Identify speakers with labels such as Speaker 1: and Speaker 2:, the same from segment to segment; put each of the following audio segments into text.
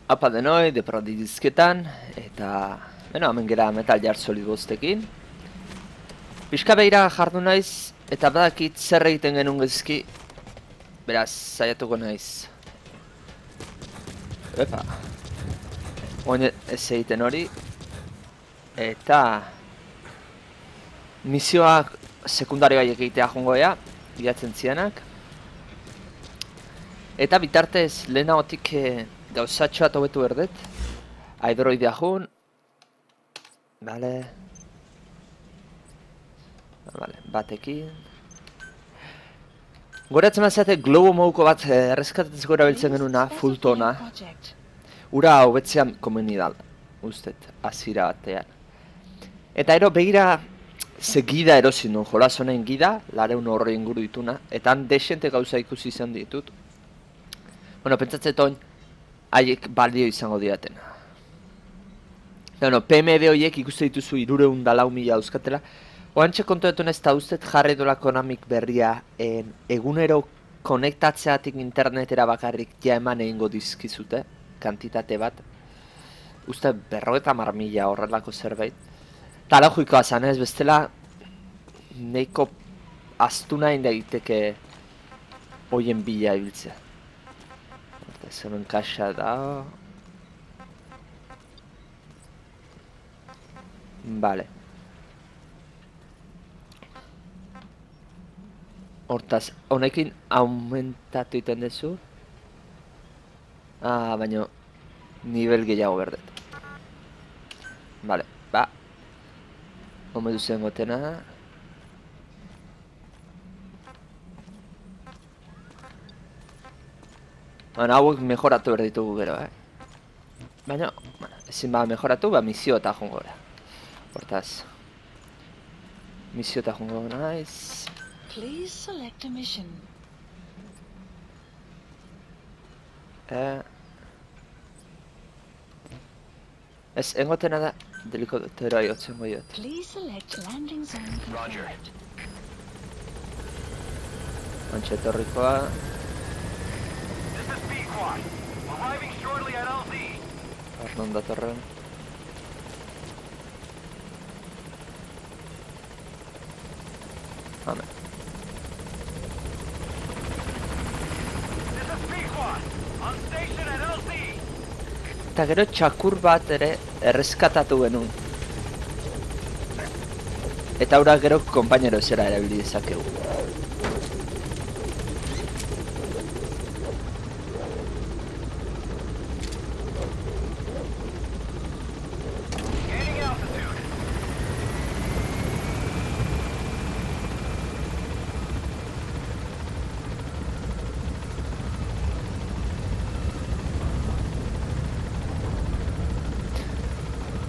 Speaker 1: Apa denoi, deprodi dizketan, eta... Beno, hemen gera Metal Gear Solid bostekin. Pixka behira jardu naiz, eta badakit zer egiten genuen gezki. Beraz, saiatuko naiz. Epa. Oin ez egiten hori. Eta... Misioak sekundarioak egitea jongoea, bilatzen zianak. Eta bitartez, lehenagotik gauzatxoa hobetu berdet. Aidroidea jun. Vale. Vale, batekin. Goratzen mazate globo moduko bat erreskatatzeko erabiltzen genuna, full tona. Ura hobetzean komeni dal, ustet, azira batean. Eta ero begira ze gida erosin duen, jolas honen gida, lareun horre inguru dituna, eta han desente gauza ikusi izan ditut. Bueno, pentsatzen oin, haiek balio izango diatena. Bueno, PMB horiek ikuste dituzu 304.000 euskatela. Oantxe kontuetu ez da ustet jarri dola Konamik berria egunero konektatzeatik internetera bakarrik ja eman egingo dizkizute, kantitate bat. Uste 50.000 horrelako zerbait. Eta logikoa zan ez, bestela neiko astuna daiteke hoien bila ibiltzea. Zer kaxa da... Vale. Hortaz, honekin aumentatu iten dezu. Baina nivel gehiago berdet. Vale, ba. Home duzen gotena. Baina hauek mejoratu berditugu gero, Baina, ezin ba mejoratu, ba misio eta jongo gara. Hortaz. Misio eta jongo naiz.
Speaker 2: Please select a mission.
Speaker 1: Ez, engotena da delikotera jotzen goiot.
Speaker 2: Please select landing zone confirmed.
Speaker 1: Antxe etorrikoa.
Speaker 3: This is B-Quad. Arriving shortly at LZ.
Speaker 1: Arnon datorren. Amen.
Speaker 3: This is B-Quad. On station at LZ.
Speaker 1: Eta gero txakur bat ere erreskatatu genuen. Eta hura gero konpainero zera erabili dezakegu.
Speaker 3: Gaining altitude.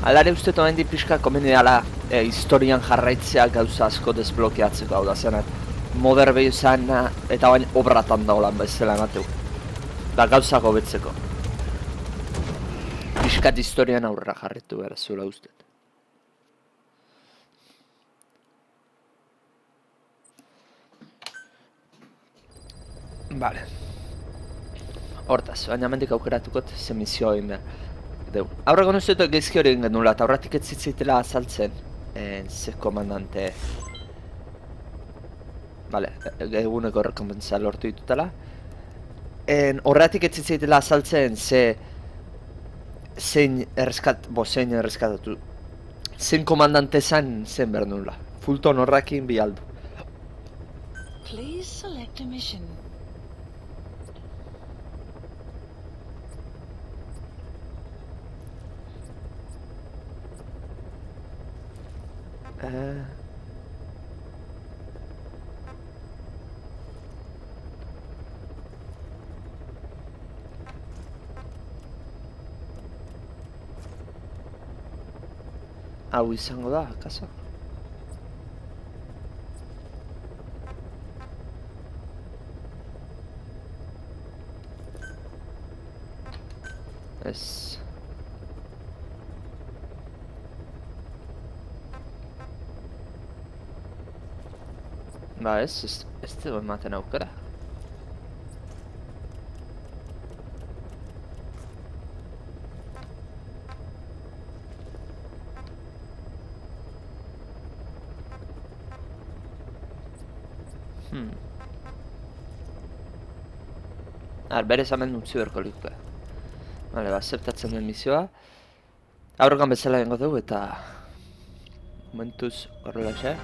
Speaker 1: Alare uste tomen di pixka komeni dala historian jarraitzea gauza asko desblokeatzeko hau da zenat. Moder behi izan eta bain obratan daulan bezala emateu. Da gauza gobetzeko. Piskat historian aurrera jarretu behar zuela uste. Vale. Hortaz, baina mendik aukeratukot ze misio egin behar. Aurreko nuztetu egizki hori egin genula, eta horretik ez zitzaitela azaltzen ze komandante. Vale, eguneko rekompentsa lortu ditutela. Horretik ez zitzaitela azaltzen zein erreskatatu. Zein komandante zen behar nula. Fulton horrekin bi aldu.
Speaker 2: Please select a mission.
Speaker 1: Hau izango da, akaso? Ez... Ba ez du ematen aukera. Berez hemen utzi berko likuke. Bale, azeptatzen den misioa. Aurrekan bezala egingo dugu eta... momentuz horrelaxe.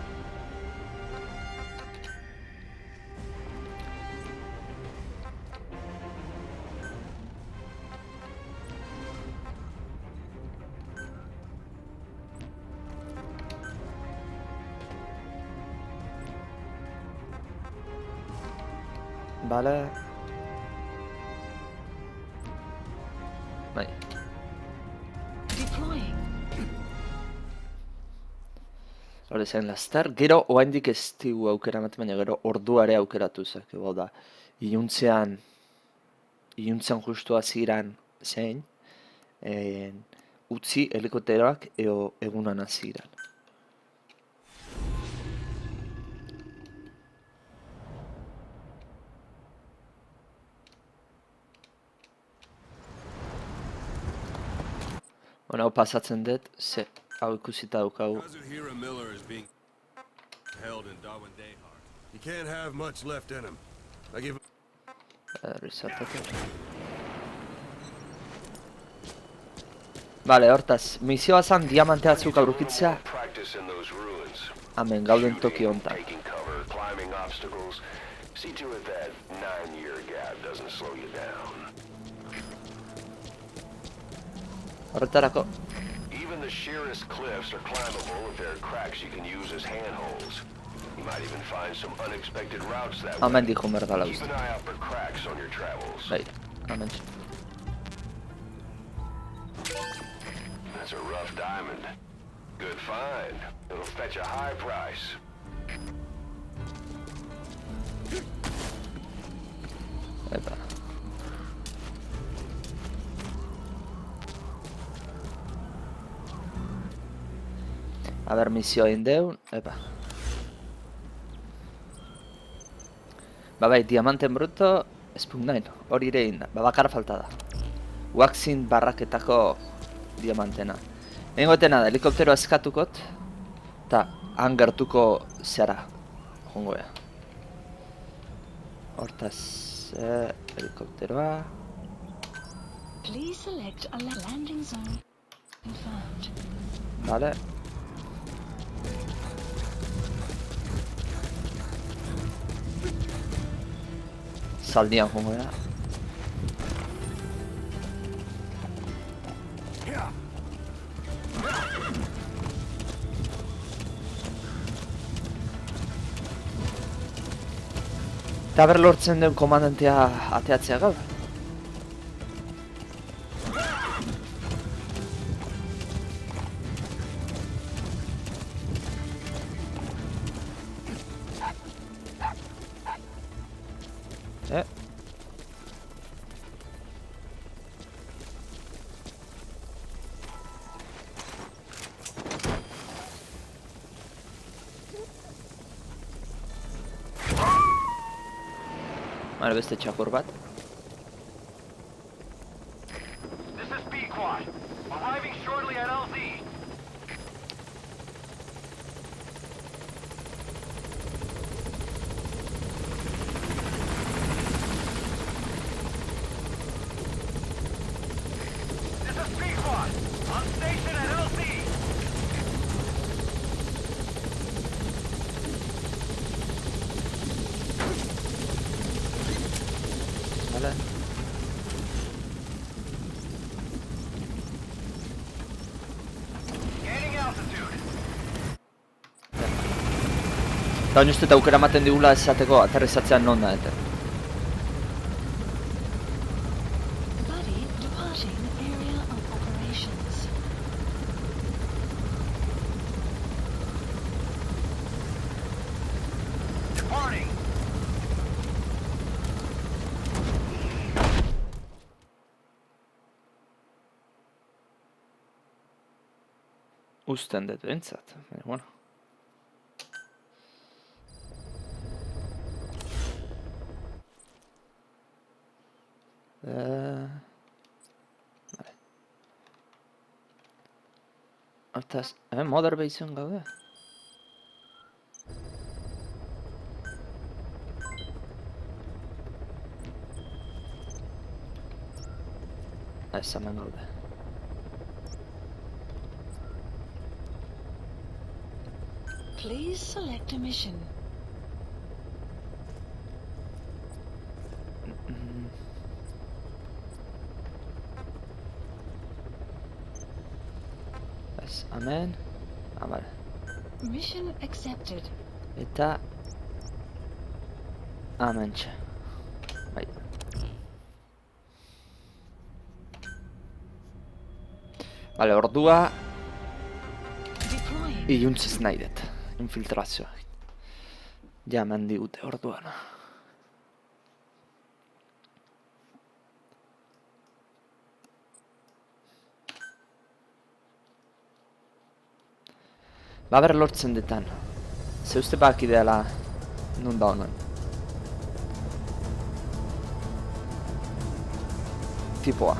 Speaker 1: Bale. Bai.
Speaker 2: Deploying.
Speaker 1: Hore zen laster, gero oraindik ez digu aukera ematen, baina gero orduare aukeratu zakego da. Iluntzean justu hasieran zein, utzi helikopteroak eo egunan hasieran. Hau pasatzen dut, ze hau ikusita daukagu.
Speaker 4: Kazuhira Miller is being held in Darwin Dayhart. He can't have much left in him. I give
Speaker 1: Resortatu. Bale, hortaz, misioa zan diamante batzuk aurkitzea
Speaker 5: Practice in those ruins.
Speaker 1: hemen gauden toki hontan.
Speaker 5: Taking cover, climbing obstacles. See to it that 9-year gap doesn't slow you down.
Speaker 1: Horretarako,
Speaker 5: Even the sheerest cliffs are climbable if there are cracks you can use as handholds. You might even find some unexpected routes that way.
Speaker 1: hemen dijo mergala
Speaker 5: Keep
Speaker 1: uste.
Speaker 5: an eye out for cracks on your travels.
Speaker 1: Bai, hemen.
Speaker 5: That's a rough diamond. Good find. It'll fetch a high price.
Speaker 1: Epa. A ber, misio egin deun, epa. Bai, diamanten bruto, espugnain, hori ere egin da, bakar falta da. Waxing barraketako diamantena. Egotena da, helikopteroa eskatukot, eta han gertuko zara, jongoea. Hortaz, helikopteroa...
Speaker 2: Please select a landing zone. Confirmed.
Speaker 1: Vale. Zaldian jongo da. Eta ber lortzen den komandantea ateatzea gaur. Vale, beste txakur bat.
Speaker 3: This is B-Quad. Arriving shortly at LZ. This is B-Quad. On station at LZ.
Speaker 1: Vale.
Speaker 3: Gaining altitude.
Speaker 1: Eta oin uste eta aukera ematen digula esateko aterrizatzean non da eta.
Speaker 2: Buddy departing area of operations.
Speaker 3: Departing.
Speaker 1: Usten dut behintzat, baina, bueno. Vale. Hortaz, Mother Basean gaude? Ez hemen gaude.
Speaker 2: Please select a mission.
Speaker 1: Ez hemen. Bale.
Speaker 2: Mission accepted.
Speaker 1: Eta... Hementxe. Bai. Bale, ordua...
Speaker 2: Deploying.
Speaker 1: Iluntziz nahi dut. Infiltrazioa. Ja, hemen digute orduan. Baber lortzen detan. Ze uste bak ideala nun da honen. Tipoa.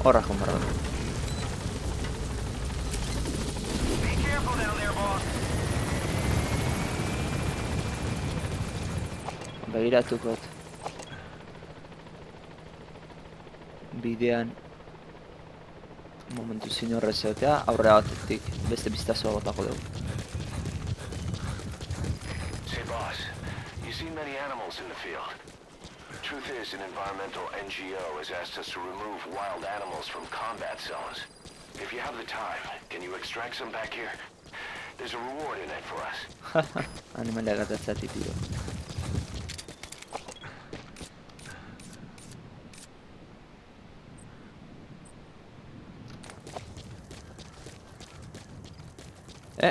Speaker 1: Horra joan behar dugu.
Speaker 3: Be careful down there, boss.
Speaker 1: Begiratukot. Bidean momentu zinorrez egotea, aurre batetik beste biztazua botako dugu.
Speaker 5: Say, boss, you see many animals in the field. Truth is, an environmental NGO has asked us to remove wild animals from combat zones. If you have the time, can you extract some back here? There's a reward in it for us.
Speaker 1: Animaliak atatzatik tiro.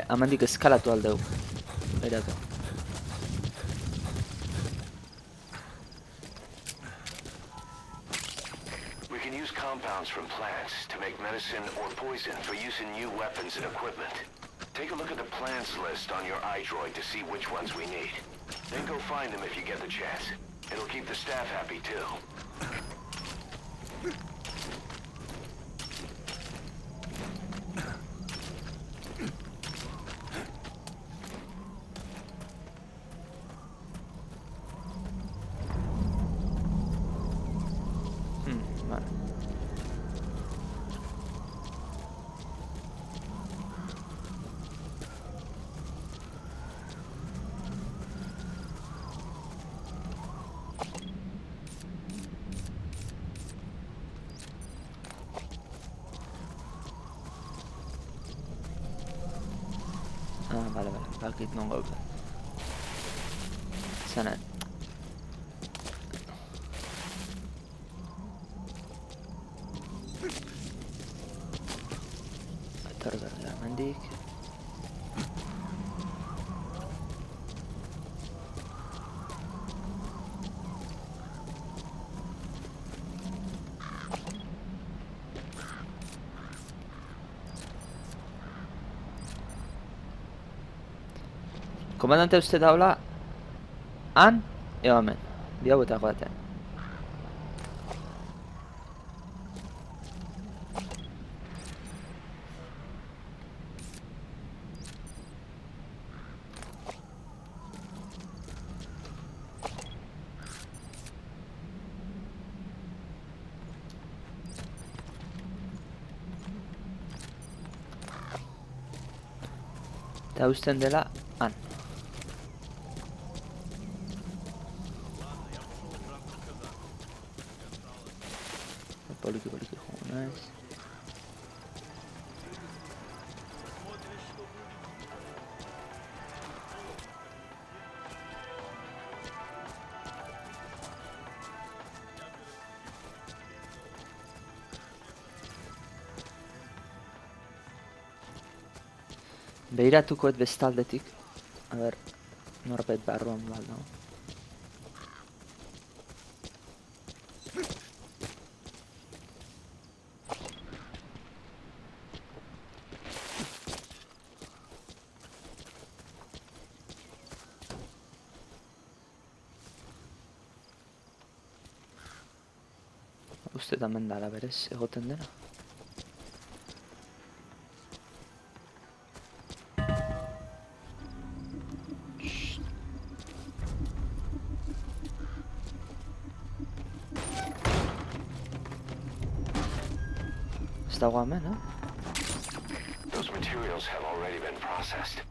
Speaker 1: Hemendik eskalatu aldeu. Berako.
Speaker 5: We can use compounds from plants to make medicine or poison for use in new weapons and equipment. Take a look at the plants list on your iDroid to see which ones we need. Then go find them if you get the chance. It'll keep the staff happy too.
Speaker 1: Vale. Vale, bakit non gaude. Zanen. Etorri gara hemendik. Komandante uste daula han, eo hemen. Bi hauetako batean. Eta usten dela han. Poliki joan naiz. Behiratukoet bestaldetik. A ber, norbait barruan baldo. Uste hemen dara berez egoten dena. Ez dago hemen,
Speaker 5: Those materials have already been processed.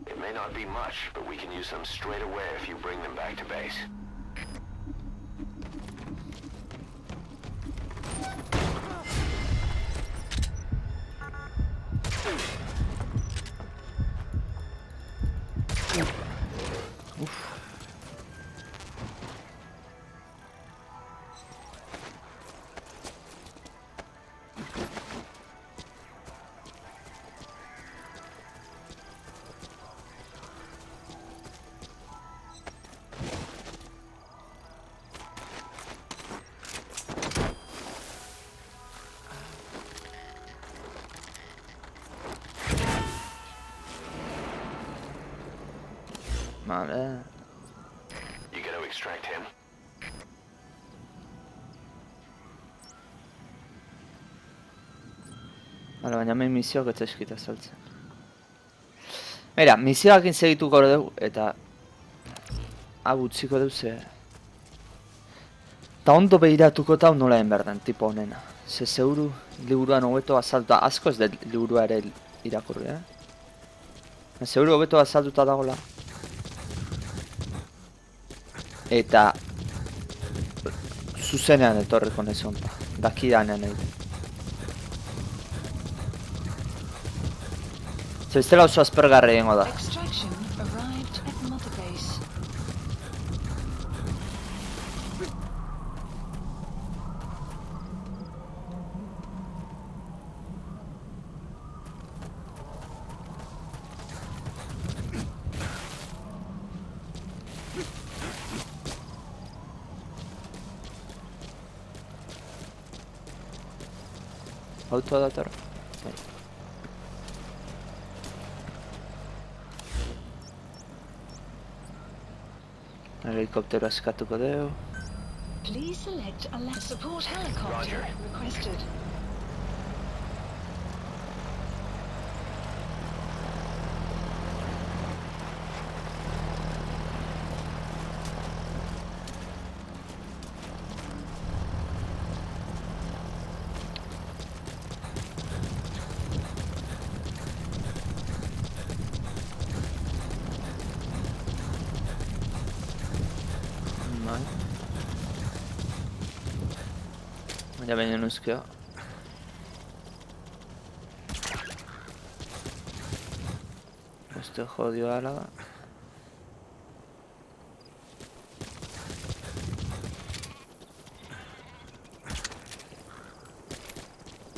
Speaker 5: It may not be much, but we can use them straight away if you bring them back to base.
Speaker 1: Vale.
Speaker 5: You gonna extract him?
Speaker 1: Bale, baina hemen misioak ez eskita saltzen. Mira, misioakin segituko dugu eta hau utziko dugu ze... Ta ondo behiratuko eta nola egin behar den, tipo honena. Ze zeuru liburuan hobeto azaltuta, asko ez da liburua ere irakurri, Zeuru hobeto azaltuta dagoela. Eta... zuzenean etorriko nahi zonta, dakidanean egin. Zebiztela oso aspergarri egingo da.
Speaker 2: Extraction arrived at Mother Base.
Speaker 1: Autoa dator. Helikoptero eskatuko dugu.
Speaker 2: Please select a support helicopter requested.
Speaker 1: Ya baina nuzkio. Este jodio ala da.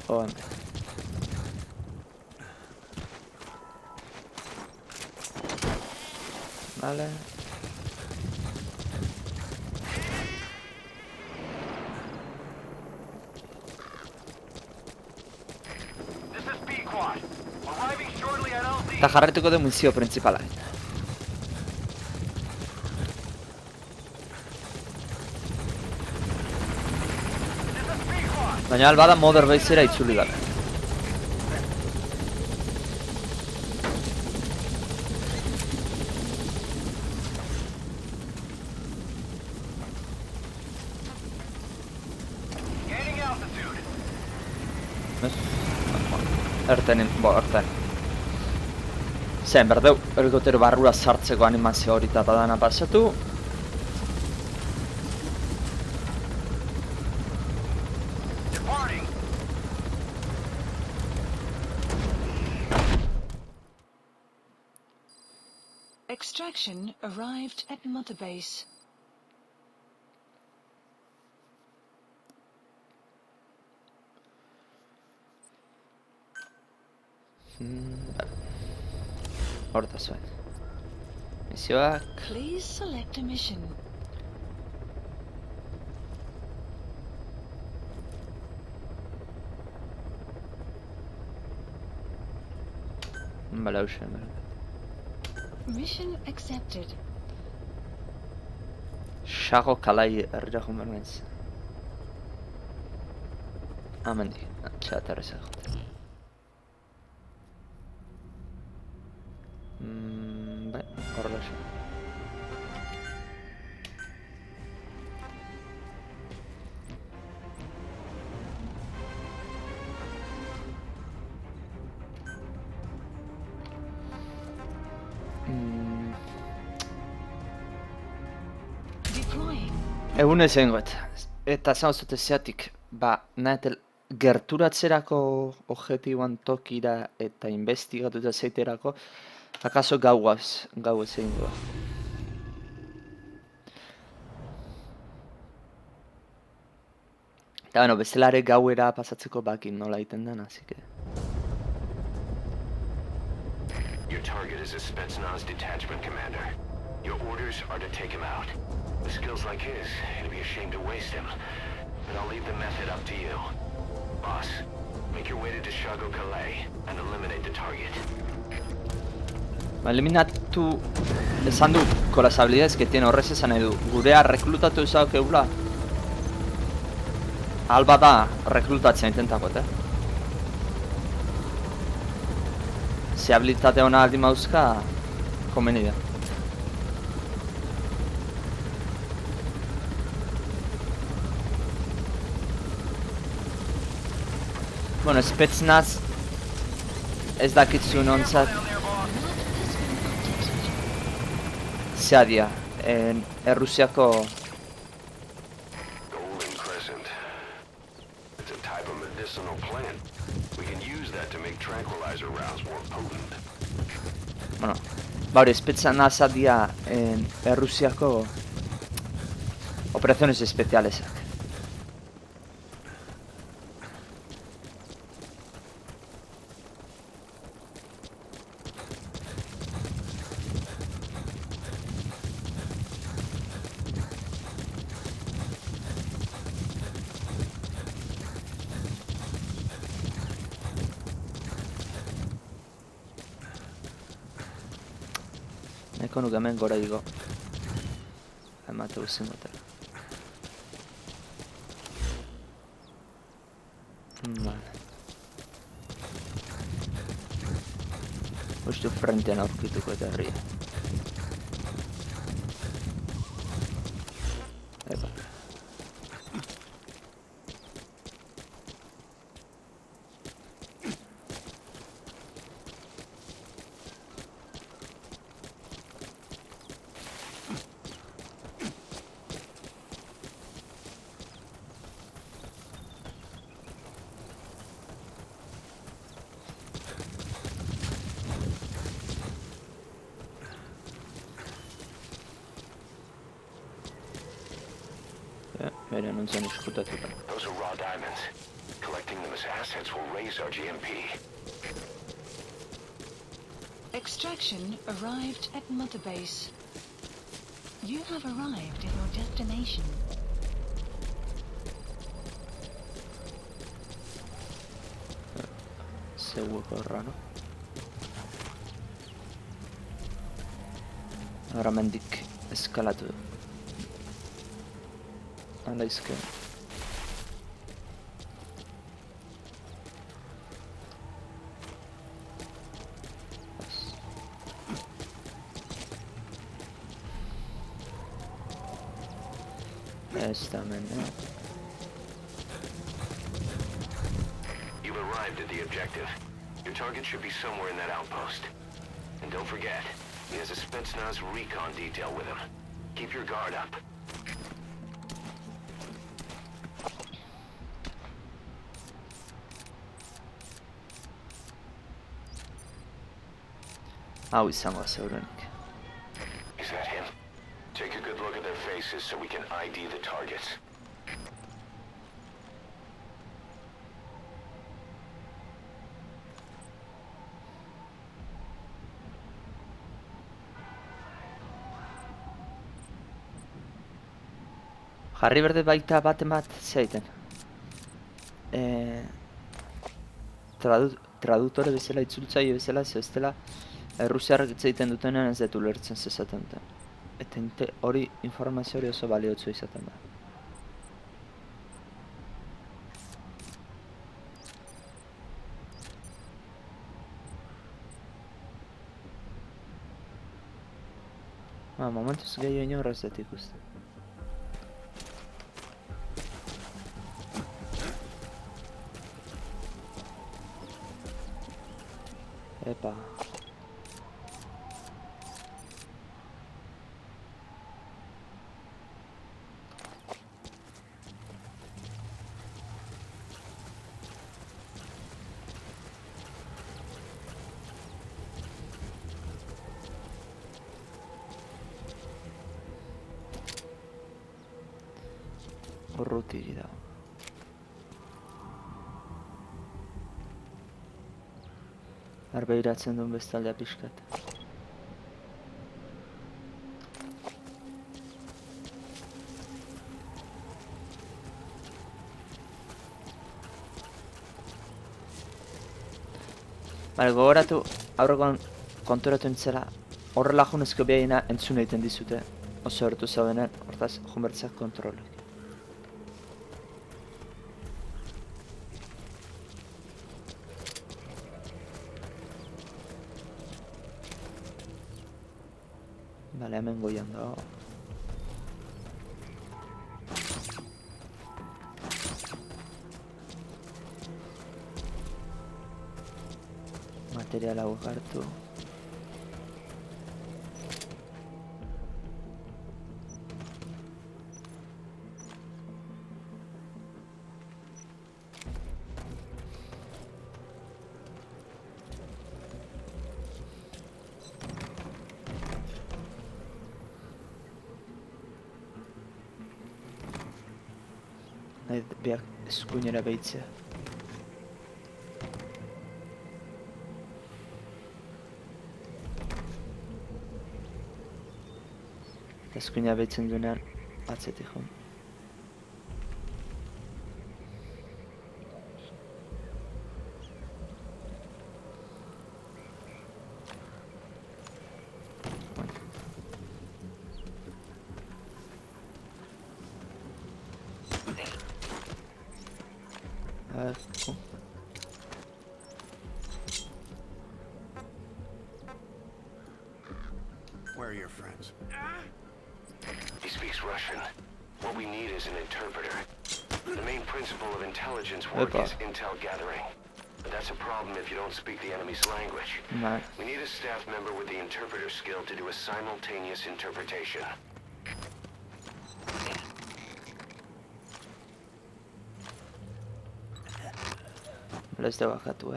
Speaker 1: Joder. Vale. Eta jarretuko du misio principala. Baina albada Mother Basera itzuli gara. Ertenin, erten. Zen, berdeu, helikoptero barrura sartzeko animazio hori eta badana pasatu.
Speaker 2: Extraction arrived at Mother Base.
Speaker 1: Horta zuen. Misioak...
Speaker 2: Please select a mission.
Speaker 1: Bale, hausen.
Speaker 2: Mission accepted.
Speaker 1: Xago kalai herrira joan behar naiz. Amendik, txatarra zagote. Bai, horrela xe.
Speaker 2: Deploying.
Speaker 1: Egun ezengoet. Eta zan zute zeatik, nahetel gerturatzerako objektiboan tokira eta investigatuta zeiterako, akaso gau ez egingo da. Eta bueno, bezalare gauera pasatzeko bakin nola egiten den, así que...
Speaker 5: Your target is a Spetsnaz detachment commander. Your orders are to take him out. With skills like his, it'd be a shame to waste him. But I'll leave the method up to you. Boss, make your way to Deshago Calais and eliminate the target.
Speaker 1: Eliminatu esan du con las habilidades que tiene horrez esan edu. Gurea reklutatu izak eula. Alba da reklutatzen intentakot, Se habilitate hona aldi mauzka, komeni da. Bueno, Spetsnaz ez dakitzu nontzat zea dia, Errusiako
Speaker 5: Golden Crescent. It's a type of medicinal plant. We can use that to make tranquilizer rounds more potent.
Speaker 1: bueno, hori, Spetsnazak dia Errusiako operaciones especialesak. Nahiko nuke hemen gora igo. Emate guzin gotera. Vale. Uste frentean aurkituko eta herria. Epa. Bere nuntzen eskutatuta.
Speaker 5: Those are raw diamonds. Collecting them as assets will raise our GMP.
Speaker 2: Extraction arrived at Mother Base. You have arrived at your destination.
Speaker 1: Ze hueco raro. Ahora mendik eskalatu. Ala izke. Ez da hemen,
Speaker 5: You've arrived at the objective. Your target should be somewhere in that outpost. And don't forget, he has a Spetsnaz recon detail with him. Keep your guard up.
Speaker 1: Hau izango zeurenik.
Speaker 5: Is that him? Take a good look at their faces so we can ID the targets.
Speaker 1: Jarri berde baita baten bat zeiten. Traduktore bezala, itzultzaile bezala, ez dela Errusiarrak hitz egiten dutenean ez dut ulertzen zezaten duten. Eta hori informazio hori oso baliotsu izaten da. Momentuz gehiago inor ez dut ikusten. Epa. Urrutiri da. Arbeiratzen duen bestaldea pixkat. Bale, gogoratu, aurrekoan konturatu nintzela, horrela junezko behaina entzun egiten dizute, oso hortu zaudenen, hortaz, junbertzak kontrolek. Bale, hemen goian dago. Material hau hartu. Biak eskuinera behitzea. Eskuina behitzen duenean atzetik joan. Cool.
Speaker 4: Where are your friends?
Speaker 5: He speaks Russian. What we need is an interpreter. The main principle of intelligence work is intel gathering. But that's a problem if you don't speak the enemy's language.
Speaker 1: Nice.
Speaker 5: We need a staff member with the interpreter skill to do a simultaneous interpretation.
Speaker 1: Ez da bakatu,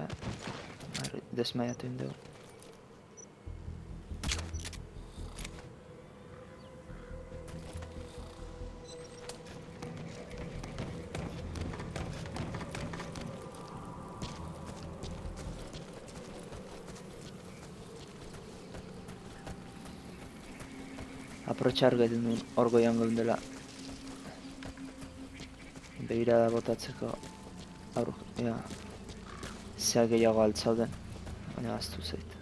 Speaker 1: desmaiatu indegu. Aprotxar gaitu duen orgoian gondela. Begirada botatzeko aurre, zea gehiago altzauden, baina aztu zait.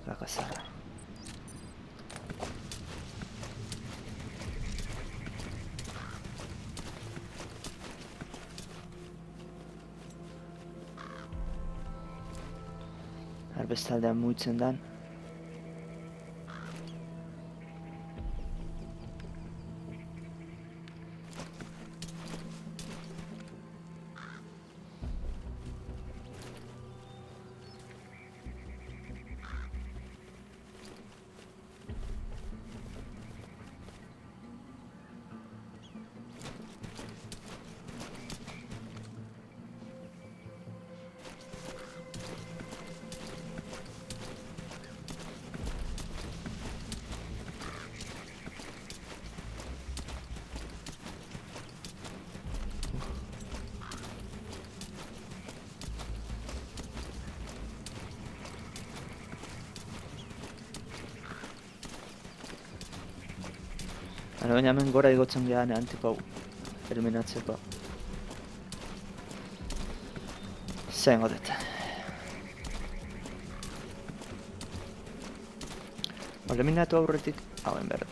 Speaker 1: Lakazarra. Bestaldean mugitzen dan. Baina hemen gora igotzen gehan tipo hau eliminatzeko. Zengo dut. Eliminatu aurretik hauen berdet.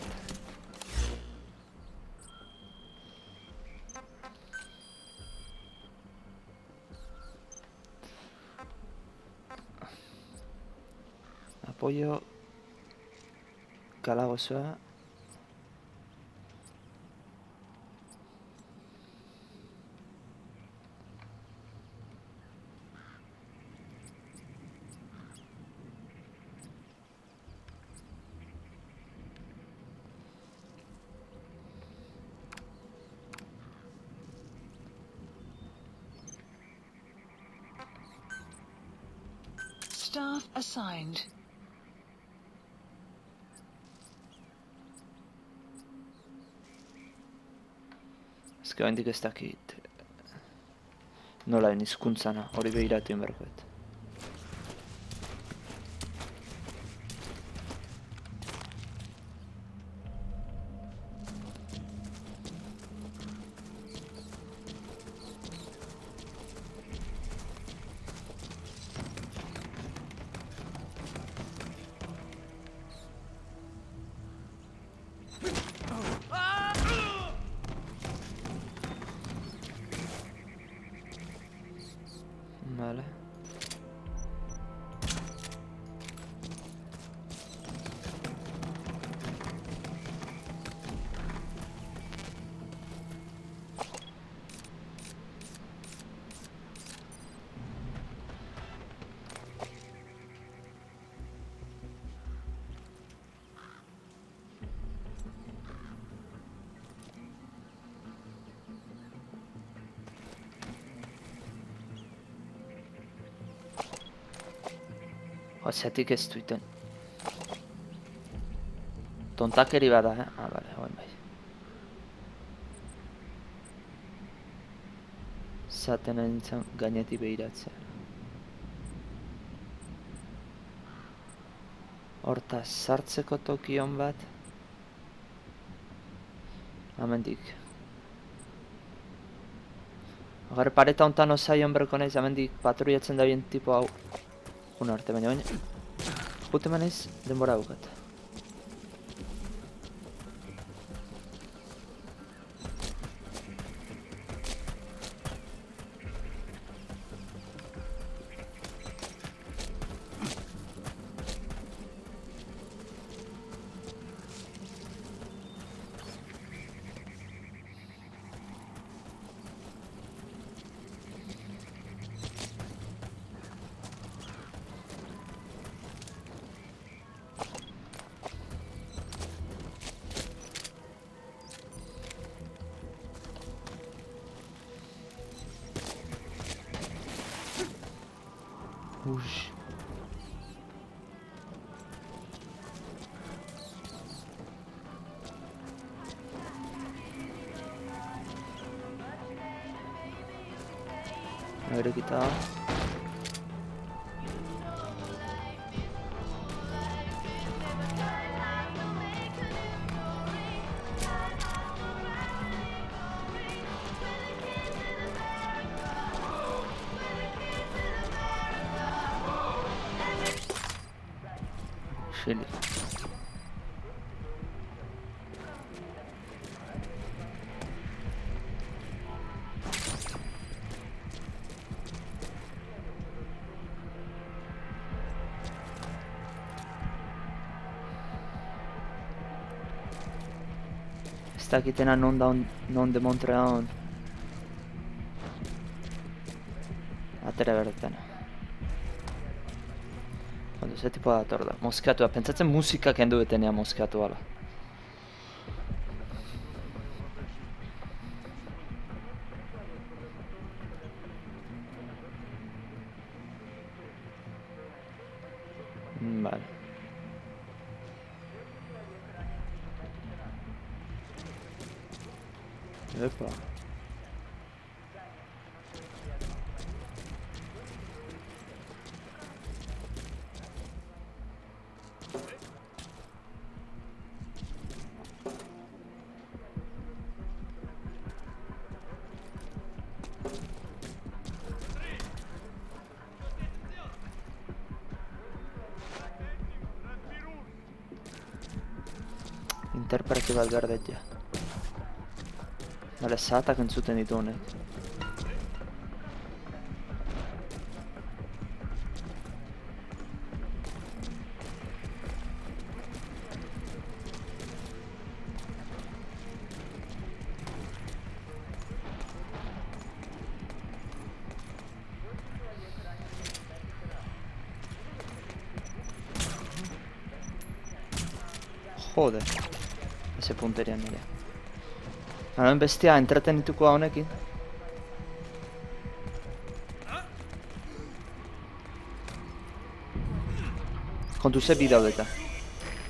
Speaker 1: Apoio kalabozoa.
Speaker 2: Staff assigned.
Speaker 1: Ezke hendik ez dakit nola hizkuntzana hori behiratu inberkoet. Vale. Zeatik ez duiten. Tontakeri bada, Ah, bale, hauen bai. Zaten nintzen gainetik behiratzea. Hortaz, sartzeko tokion bat. Hemendik. Agar pareta hontan osaion berko naiz, hemendik patrullatzen da bien tipo hau. Una arte baina jute manez denbora bukat. Ush. Aire kita. Sini. Ez dakitena non demontrean atera berdetan. Cuando ese tipo da torda, moskatua, pentsatzen musika kendu betenean moskatu ala. Vale. Epa. interprete bat behar dut, ja. Bale, zahatak entzuten ditu honek. Joder, ese punteria nire. Hemen bestia entretenituko da honekin. Kontu ze bi daudeta.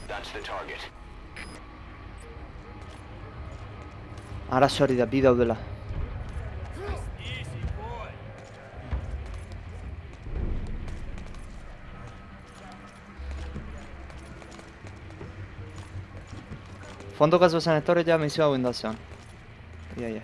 Speaker 5: That's the target.
Speaker 1: Arazo hori da, bi daudela. Fondo caso senatore già misio a Windows. Yeah.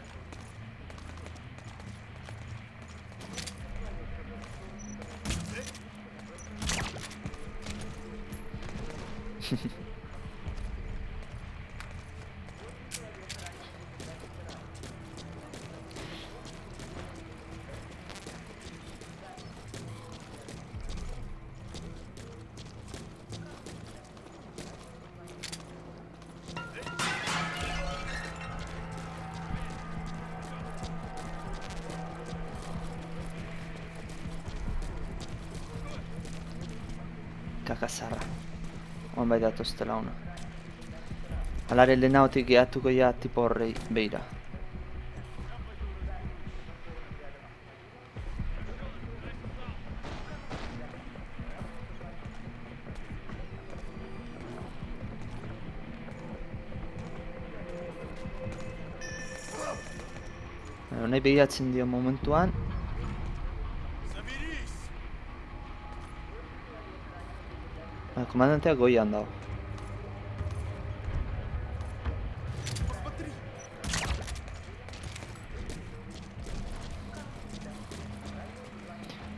Speaker 1: Kakazarra. Oan bai datoztela ona. Alare lehenagotik gehatuko ja tipo horrei behira. Honei begiratzen dio momentuan. Komandantea goian dago.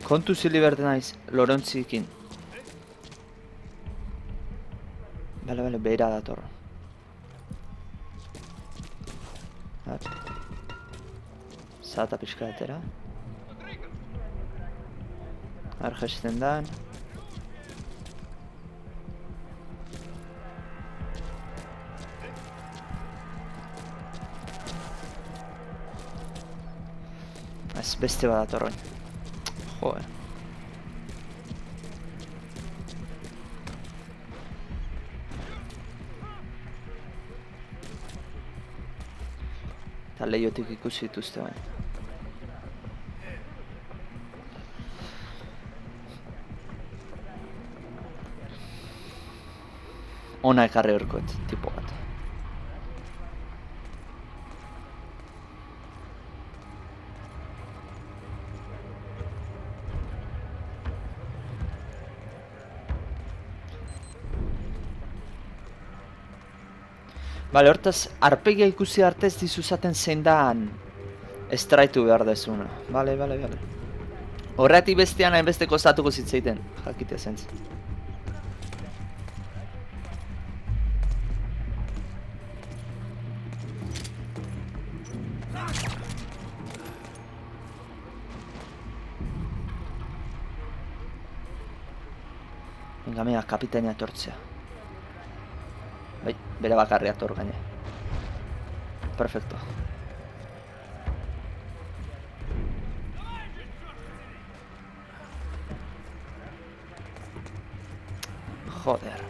Speaker 1: Kontu zili berde naiz, Lorontzikin. Bale, behira dator. Zata pixka atera. Argesten da. Ez beste bat datorroin. Joder. Eta lehiotik ikusi dituzte baina. Ona ekarri horkoet, tipo bat. Bale, hortaz, arpegia ikusi arte ez dizuzaten zein da estraitu behar dezuna. Bale. Horretik bestean hainbeste kostatuko zitzeiten, jakitea zentz. Venga, mea, kapitainia etortzea. Bai, bere bakarri ator gaine. Perfecto. Joder.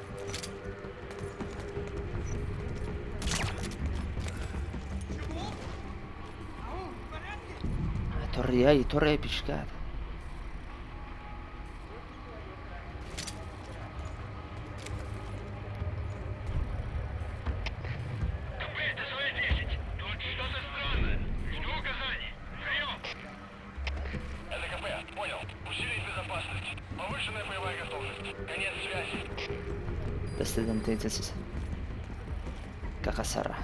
Speaker 1: Etorri pixkat. Beste denteitzen zizen. Kakazarra.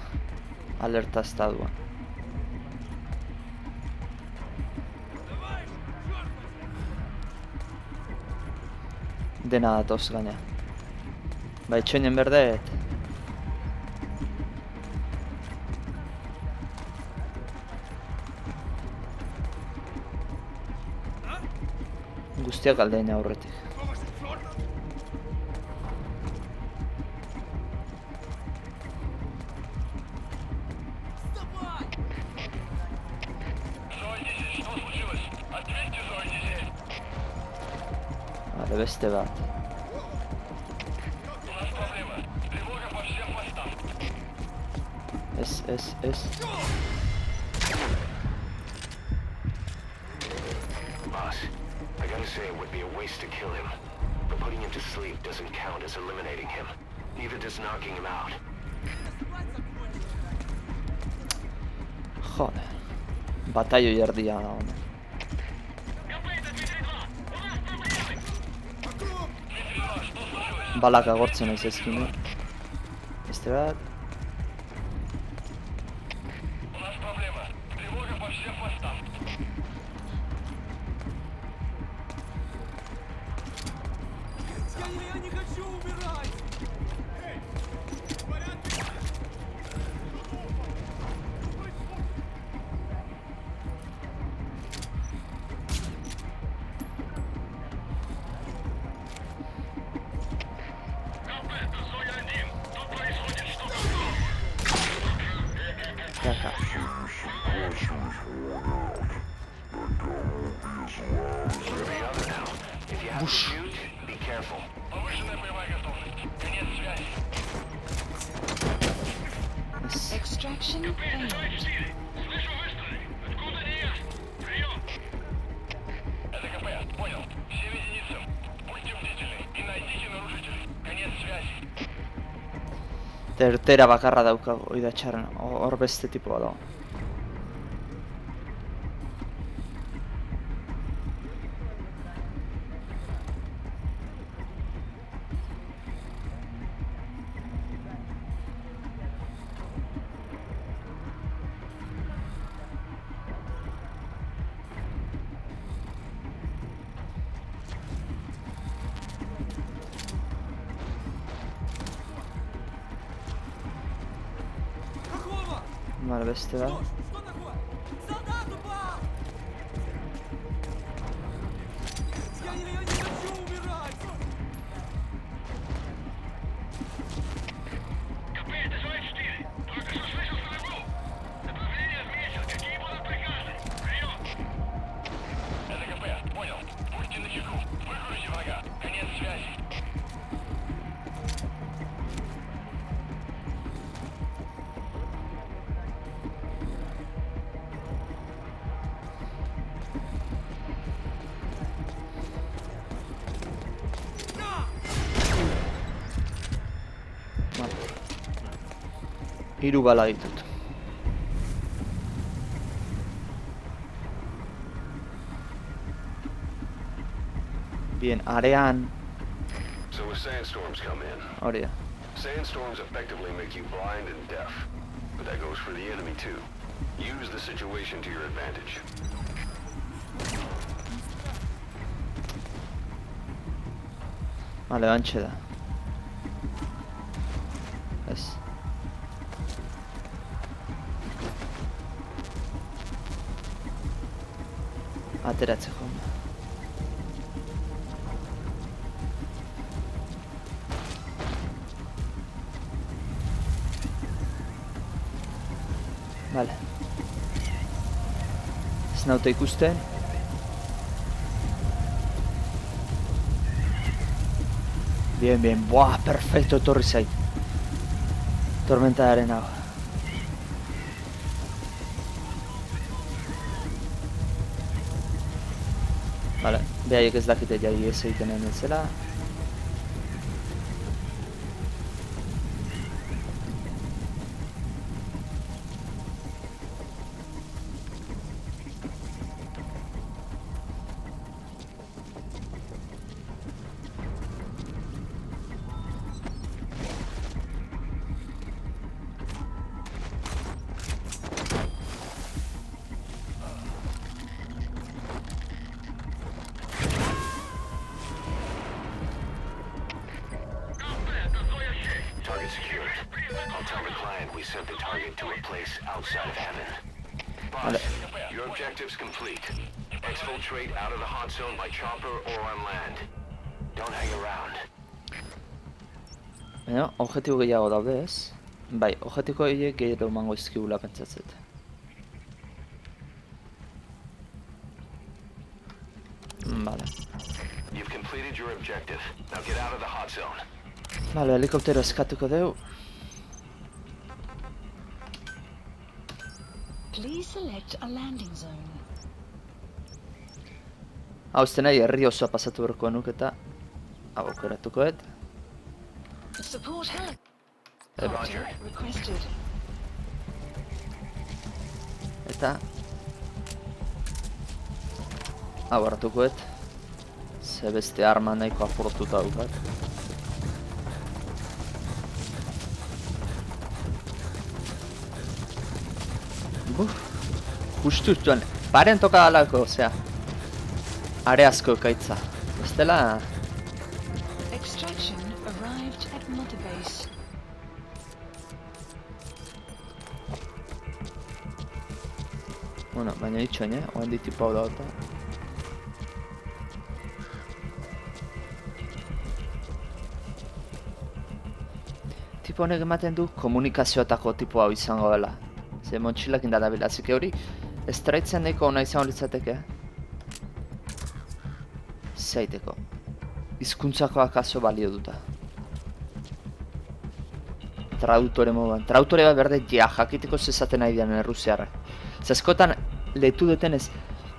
Speaker 1: Alerta estaduan. Dena datoz gaina. Ba, itxoinen berdet. Guztiak aldein aurretik. Vale, beste bat. Ez.
Speaker 5: Boss, I gotta say it would be a waste to kill him. But putting him to sleep doesn't count as eliminating him. Neither does knocking him out.
Speaker 1: Joder. Bataio jardia da honen. Balak agortzen ez ezkin. Beste bat. Caca. Bush.
Speaker 5: Be careful.
Speaker 1: Yes.
Speaker 2: Extraction failed.
Speaker 1: Tertera bakarra daukago, hori da txarren, hor beste tipoa dago. Vale, beste bat. Hiru bala ditut. Bien, arean.
Speaker 5: So as sandstorms come in,
Speaker 1: Hori da.
Speaker 5: sandstorms effectively make you blind and deaf. But that goes for the enemy too. Use the situation to your advantage.
Speaker 1: Vale, bantxe da. Ez. Ateratzeko. Vale. Ez naute ikusten. Bien, bien. Buah, perfecto, etorri zait. Tormentaren hau. Vale, behaiek ez dakite jai ez egiten ez zela.
Speaker 5: Target secured. I'll tell the client we sent the target to a place outside of heaven. Boss,
Speaker 1: Vale.
Speaker 5: your objective's complete. Exfiltrate out of the hot zone by chopper or on land. Don't hang around.
Speaker 1: Baina, objektibo gehiago daude, ez? Bai, objektibo horiek gero emango izkigula pentsatzet. Vale.
Speaker 5: You've completed your objective. Now get out of the hot zone.
Speaker 1: Vale, helikoptero eskatuko deu.
Speaker 2: Please select a landing zone.
Speaker 1: Hau uste nahi herri osoa pasatu berko nuk eta hau aukeratuko et.
Speaker 2: Support helicopter
Speaker 5: Roger.
Speaker 2: requested.
Speaker 1: Eta hau hartuko et. Ze beste arma nahiko apurtuta dukat. Justu zuen, paren toka dalako, osea. Are asko ekaitza. Bestela,
Speaker 2: Extraction arrived at Mother Base.
Speaker 1: bueno, baina ditxoin, oen ditipo hau dauta. Tipo honek ematen du komunikazioetako tipo hau izango dela. Ze montxilakin da dabila, así que hori estraitzen nahiko ona izango litzateke. Zaiteko. Hizkuntzako akaso balio duta. Traduktore moduan. Traduktore bat berde ja, jakiteko zezaten nahi dian errusiarra. Zaskotan letu dutenez,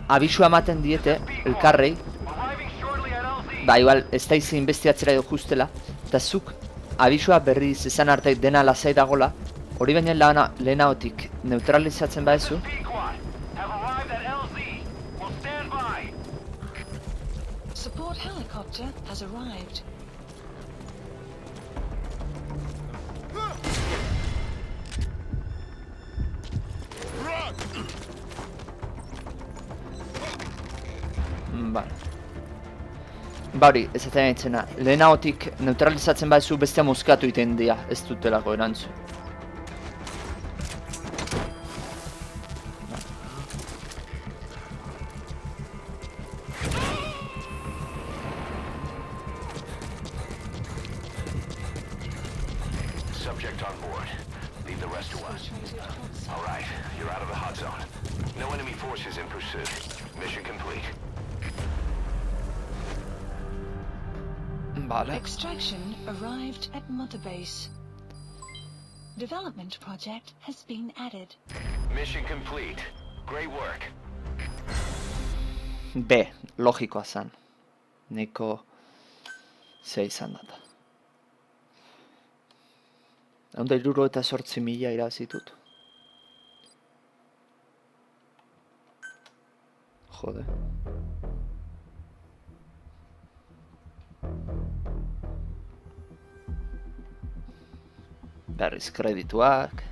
Speaker 1: abisua ematen diete, elkarrei,
Speaker 3: Arriving shortly at LZ.
Speaker 1: ba, igual, ez da izan investigatzera edo justela, eta zuk abisua berriz izan arte dena lasai dagola, hori baina lehenagotik neutralizatzen badezu,
Speaker 3: Pequod have arrived at LZ. We'll stand by.
Speaker 2: Support helicopter has arrived.
Speaker 1: Vale. Ba hori, ez zaten aitzena, lehenagotik neutralizatzen badezu bestea mozkatu iten dira, ez dutelako erantzun.
Speaker 5: Subject on board. Leave the rest to us. All right, you're out of the hot zone. No enemy forces in pursuit. Mission complete.
Speaker 1: Vale.
Speaker 2: Extraction arrived at Mother Base. Development project has been added.
Speaker 5: Mission complete. Great work.
Speaker 1: B, logikoa zen. Neko ze izan data. 168.000 irabazitut. Jode. Berriz kredituak.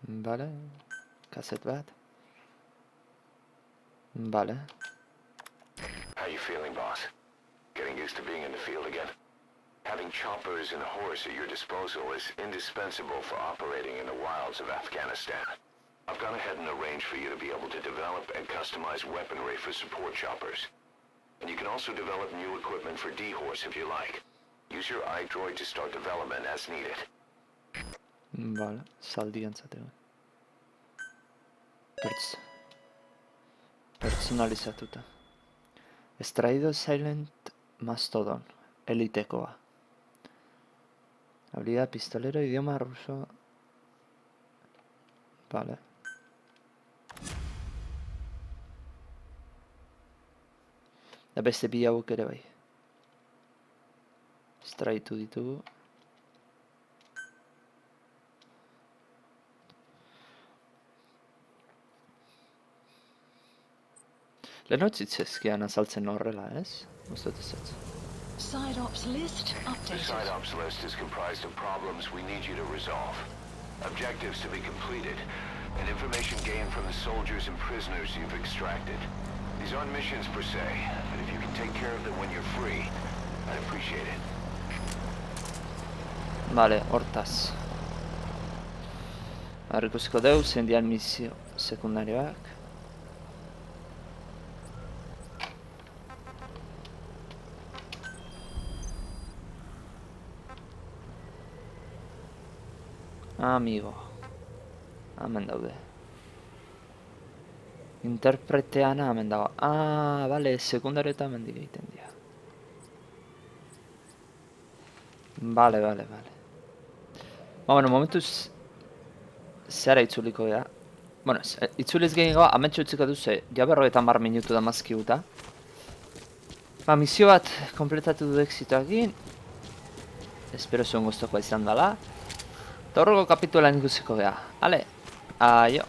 Speaker 1: Vale. Kaset bat. Vale.
Speaker 5: How you feeling, boss? Getting used to being in the field again? Having choppers and a horse at your disposal is indispensable for operating in the wilds of Afghanistan. I've gone ahead and arranged for you to be able to develop and customize weaponry for support choppers. And you can also develop new equipment for D-Horse if you like. Use your iDroid to start development as needed.
Speaker 1: Vale, zaldian zateko. Personalizatuta. Extraído Silent Mastodon, elitekoa. Habilidad pistolero, idioma ruso. Vale. Da beste bi hauek ere bai. Extraitu ditugu. Lehenotzitzeskian azaltzen horrela, ez? Gustatu ez.
Speaker 2: Side ops list
Speaker 5: The
Speaker 2: updated.
Speaker 5: side ops list is comprised of problems we need you to resolve. Objectives to be completed, and information gained from the soldiers and prisoners you've extracted. These aren't missions per se, but if you can take care of them when you're free, I'd appreciate it.
Speaker 1: Bale, hortaz. Ikusiko deu, zein dian misio sekundarioak. Amigo. Hemen daude. Interpreteana hemen dago. Bale, sekundario eta hemen egiten dira. Bale. Bueno, momentuz zera itzuliko gara. Bueno, itzuliz gehiago, amentsu utziko duzu, jaberroetan 10 minutu da mazkiuta. Misio bat kompletatu du exitoakin. Espero zuen guztoko izan dela. Eta horrego kapitulan ikusiko gara. Ale, aio.